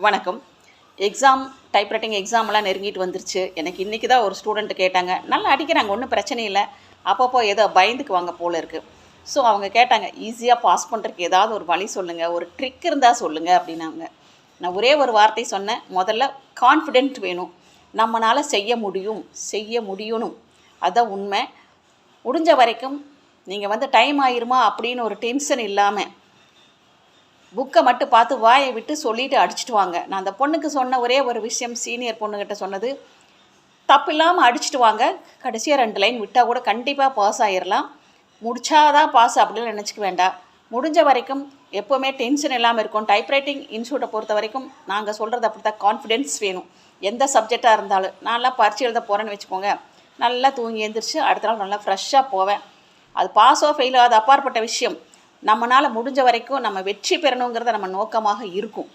வணக்கம். Exam typewriting எக்ஸாம்லாம் நெருங்கிட்டு வந்துருச்சு. எனக்கு இன்றைக்கி தான் ஒரு ஸ்டூடெண்ட்டு கேட்டாங்க. நல்லா அடிக்கிறாங்க, ஒன்றும் பிரச்சனை இல்லை. அப்பப்போ ஏதோ பயந்துக்குவாங்க போல இருக்குது. ஸோ அவங்க கேட்டாங்க, ஈஸியாக பாஸ் பண்ணுறதுக்கு ஏதாவது ஒரு வழி சொல்லுங்கள், ஒரு ட்ரிக் இருந்தால் சொல்லுங்கள் அப்படின்னாங்க. நான் ஒரே ஒரு வார்த்தை சொன்னேன். முதல்ல கான்ஃபிடென்ட் வேணும். நம்மளால் செய்ய முடியும், செய்ய முடியணும். அதுதான் உண்மை. முடிஞ்ச வரைக்கும் நீங்கள் டைம் ஆயிருமா அப்படின்னு ஒரு டென்ஷன் இல்லாமல் புக்கை மட்டும் பார்த்து வாயை விட்டு சொல்லிவிட்டு அடிச்சுட்டு வாங்க. நான் அந்த பொண்ணுக்கு சொன்ன ஒரே ஒரு விஷயம், சீனியர் பொண்ணுக்கிட்ட சொன்னது, தப்பு இல்லாமல் அடிச்சுட்டு வாங்க. கடைசியாக 2 லைன் விட்டால் கூட கண்டிப்பாக பாஸ் ஆகிடலாம். முடிச்சாதான் பாஸ் அப்படின்னு நினச்சிக்க வேண்டாம். முடிஞ்ச வரைக்கும் எப்போவுமே டென்ஷன் இல்லாமல் இருக்கும். டைப்ரைட்டிங் இன்ஸ்டியூட்டை பொறுத்த வரைக்கும் நாங்கள் சொல்கிறது அப்படி தான், கான்ஃபிடென்ஸ் வேணும். எந்த சப்ஜெக்டாக இருந்தாலும். நான்லாம் பரீட்சை எழுத போகிறேன்னு வச்சுக்கோங்க, நல்லா தூங்கி எழுந்திரிச்சு அடுத்த நாள் நல்லா ஃப்ரெஷ்ஷாக போவேன். அது பாஸோ ஃபெயிலோ அது அப்பாற்பட்ட விஷயம். நம்மளால் முடிஞ்ச வரைக்கும் நம்ம வெற்றி பெறணுங்கிறத நம்ம நோக்கமாக இருக்கும்.